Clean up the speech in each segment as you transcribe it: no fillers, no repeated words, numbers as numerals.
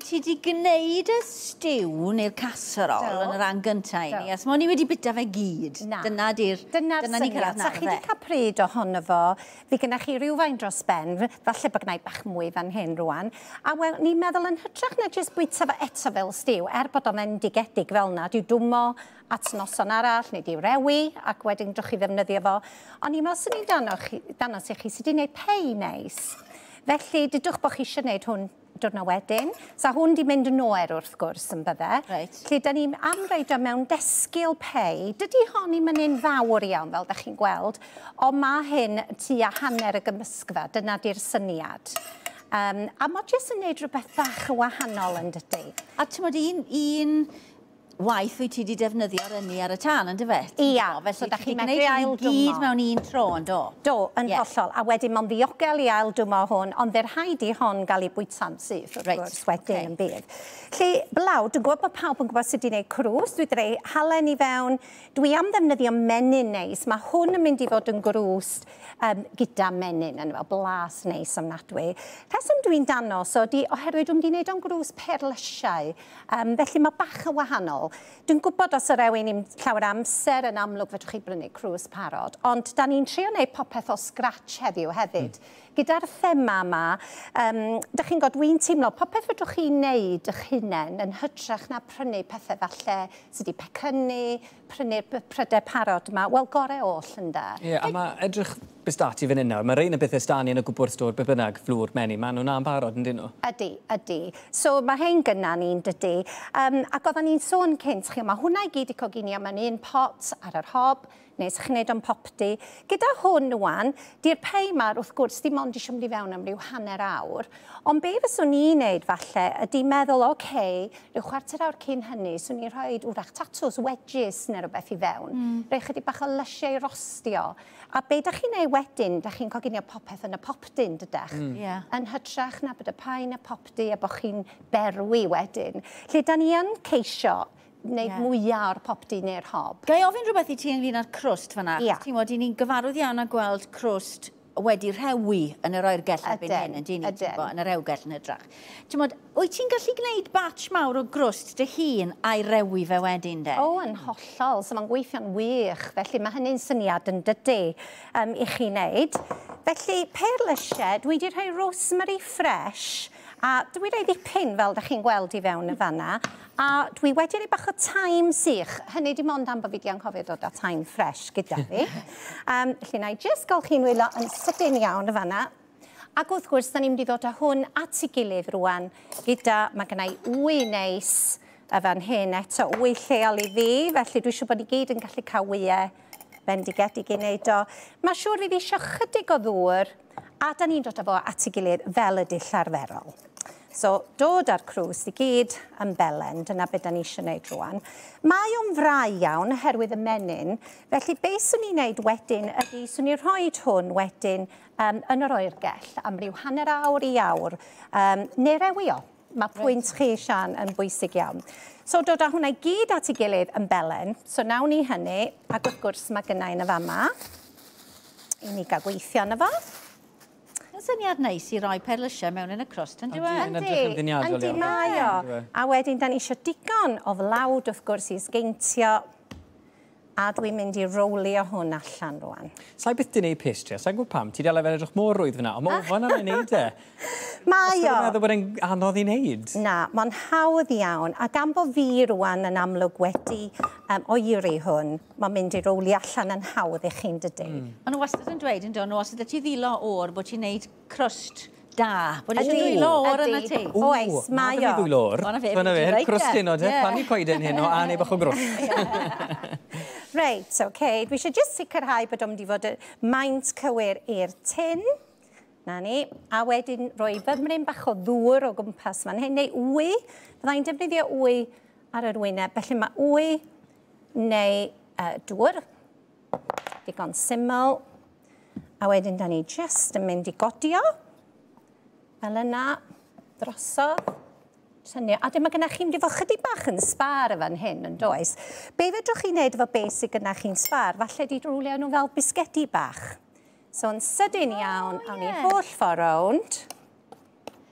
ti wedi gwneud y stiw neu'r casserol yn yr ran gyntaf i ni, as mo ni wedi bita fe gyd. Dyna ni cyrraedd nawr, Sa chi wedi cael pryd ohono fo, fi gyda chi rhywfaint dros ben, falle bod gwneud bach mwy fan hyn rwan, a ni'n meddwl yn hytrach na jyst bwyta fe eto fel stiw, bod o'n endigedig fel na, diw dwmo at noson arall, neu diw rewi, ac wedyn drwch chi ddefnyddio fo. Ond ni'n meddwl sy'n ni'n danos i chi sydd wedi gwneud pei neis. Felly, dydwch bod chi eisiau gwneud hwn diwrnod wedyn. So hwn di mynd yn oer wrth gwrs yn bydde. Felly, da ni'n amreid o mewn desgil pei. Dydy hon i menyn fawr iawn, fel da chi'n gweld, ond mae hyn tua hanner y gymysgfa. Dyna di'r syniad. A mae jyst yn gwneud rhywbeth bach yn wahanol yn dydy. A ti'n modd un waith wyt ti wedi defnyddio ar ynni ar y tân, yn dyfe? Ia, so da chi'n medru ail dwmo. Gyd mewn un tro, yn do? Do, yn hollol. A wedyn mae'n ddiogel i ail dwmo hwn, ond fe'r rhaid i hon gael ei bwyta'n syth, wrth gwrs, wedyn yn bydd. Lle, blaw, dwi'n gwybod bod pawb yn gwybod sut i wneud crwst, dwi wedi rhoi halen i fewn, dwi am ddefnyddio menyn neis, mae hwn yn mynd i fod yn grwst gyda menyn, yn fel blas neis ofnadwy. Rheswm dwi'n danos, oherwydd dwi'n mynd i wneud o'n grwst perlysiau, felly mae bach yn wahanol. Dwi'n gwybod os yr ewyn i'n llawer amser yn amlwg fedrwch chi brynu crwst parod, ond da ni'n trio wneud popeth o scratch heddiw hefyd. Gyda'r thema yma, da chi'n gwybod, dwi'n teimlo, popeth fedrwch chi wneud eich hunain yn hytrach na prynu pethau falle sydd wedi pecynnu, prynu'r prydau parod yma, wel gore oll ynda. Ie, a mae edrych bystati fan hyn nawr. Mae rhain y bethau stani yn y gwbwr stôr, be bynnag, flwr, menyn, maen nhw'n ambarod yn dyn nhw? Ydy. So mae hyn gynna ni'n dydy. Ac oedden ni'n sôn cynt, mae hwnna i gyd i coginio mewn un pot ar yr hob, neu sa'ch wneud o'n popdi. Gyda hwn rwan, di'r pei ma'r wrth gwrs dim ond eisiau mynd i fewn am ryw hanner awr, ond be fyswn i'n neud falle ydy meddwl, rhyw chwarter awr cyn hynny, swn i'n rhoi wrach tatws, wedges neu rhywbeth i fewn, rhoi chydig bach o lysiau rostio. A be da chi'n neud wedyn, da chi'n coginio popeth yn y popdyn, dydach? Yn hytrach na bod y pain y popdi a bod chi'n berwi wedyn. Lle da ni yn ceisio wneud mwyaf o'r popdi neu'r hob. Gai ofyn rhywbeth i ti ynglyn â'r crwst fan'na? Ti'n modd, ni'n gyfarwydd iawn a gweld crwst wedi rhewi yn yr oergell erbyn hyn, yn yr ewgell yn hydrach. Ti'n modd, wyt ti'n gallu gwneud batch mawr o grwst dy hun a'i rewi fe wedyn de? O, yn hollol, so mae'n gweithio'n wych, felly mae hynny'n syniad yn dydy i chi wneud. Felly, perlysiau, dwi wedi rhoi rosemary fresh, a dwi wedi ddipyn fel da chi'n gweld i fewn y fanna, a dwi wedi rhoi bach o thyme sych. Hynny dim ond am bod fi wedi anghofio dod â thyme fresh gyda fi. Felly na i jyst gael chi'n wylo yn sydyn iawn y fanna. Ac wrth gwrs, da ni'n mynd i ddod â hwn at ei gilydd rwan gyda, mae gennau wy neis y fan hyn eto, wy lleol i fi, felly dwi eisiau bod i gyd yn gallu cael wyau bendigedig i wneud o. Mae siŵr fi eisiau chydig o ddŵr, a da ni'n dod â fo at ei gilydd fel y dull arferol. So, dod â'r crwst i gyd yn belen, dyna beth da ni eisiau gwneud rwan. Mae o'n frau iawn oherwydd y menyn, felly beth swn i'n gwneud wedyn ydy, swn i'n rhoi hwn wedyn yn yr oergell am ryw hanner awr i awr, neu rewi o. Mae pwynt chi Sian yn bwysig iawn. So, dod â hwnna i gyd at ei gilydd yn belen, so nawn ni hynny, ac wrth gwrs mae gynnau yn y fama, i ni gael gweithio yn y fo. Yn syniad neis i roi perlysiau mewn yn y crwst, yn dweud? Yndi, mae o. A wedyn, da ni eisiau digon o flawd, wrth gwrs, i sgeintio, a dwi'n mynd i rowlio hwn allan rwan. Sa'i byth di wneud pastry, sa'n gwybod pam? Ti di alw edrych mor rwydd fyna, ond mae ofan yn ei wneud e. Mae o. Os dwi'n meddwl bod e'n anodd i wneud? Na, mae'n hawdd iawn, a gan bod fi rwan yn amlwg wedi oeri hwn, mae'n mynd i rowli allan yn hawdd i chi'n dydy. Ond nhw wastad yn dweud, yn dweud, nhw wastad ti ddilo o'r bod ti'n wneud crwst da. Bod eisiau ddwylo o'r yna ti. Oes, mae o. Mae ddwylo o'r. Fyna fe, crwst hyn o de, pan i coeden hyn o, a neu bach o grwst. Reit, oce. Dwi eisiau jyst sicrhau bod o'n mynd i fod y maint cywir i'r tin. Na ni. A wedyn rhoi fymryn bach o ddŵr o gwmpas fan hyn, neu wy. Byddai'n defnyddio wy ar yr wyneb. Felly mae wy neu dŵr. Digon syml. A wedyn da ni jyst yn mynd i godio. Fel yna, drosodd. A dyma gyda chi'n mynd i fod chydig bach yn sbar fan hyn, yn does. Be fedrwch chi'n neud efo beth sydd gyda chi'n sbar? Falle di rwlio nhw fel bisgedi bach. So, yn sydyn iawn, awn ni holl ffordd rownd.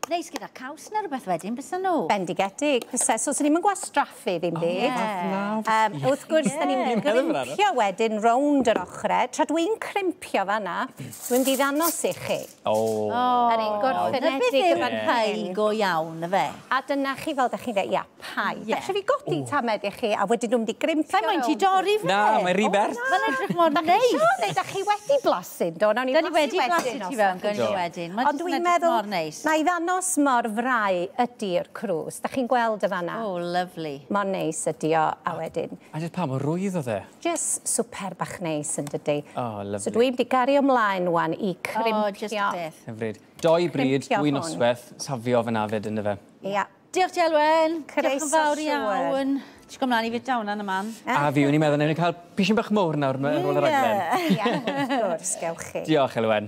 Neis gyda caws neu rhywbeth wedyn, bys nhw? Bendigedig, fysa. So, sy'n ni'n gwastraffu ddim byd. Wrth gwrs, da ni'n grimpio wedyn rownd yr ochrau. Tra dwi'n crimpio fanna, dwi'n di ddanos i chi. A ni'n gorffenedig y fan pai go iawn, y fe. A dyna chi fel da chi'n dweud, ia, pai. Da chi fi godi tamed i chi, a wedyn nhw'n di grimpio rownd. Mae'n ti dorri fe? Na, mae ribert. Mae'n edrych mor neis. Da chi wedi blasu, do? Da ni wedi blasu ti fewn, gwn i wedyn. Ond dwi'n meddwl, na i ddanos mor frau ydy'r Crwst. Da chi'n gweld y fanna? O, lyflu. Mor neis ydy o, a wedyn. A jyst pa mor rwydd o dde? Just super bach neis yn dydy. O, lyflu. So dwi'n di gario ymlaen wan i crimpio. O, just y beth. Hyfryd. 2 bryd, 2 noswaith, safio fan afyd yn y fe. Ia. Diolch ti, Elwen. Diolch yn fawr iawn. Ti'n gwybod mlaen i fynd dawn yn y man. A fi, o'n i'n meddwl, newn ni cael pishin bach mwr nawr ar ôl yr aglen. Ia, wrth gwrs, gewch chi. Diolch, Elwen.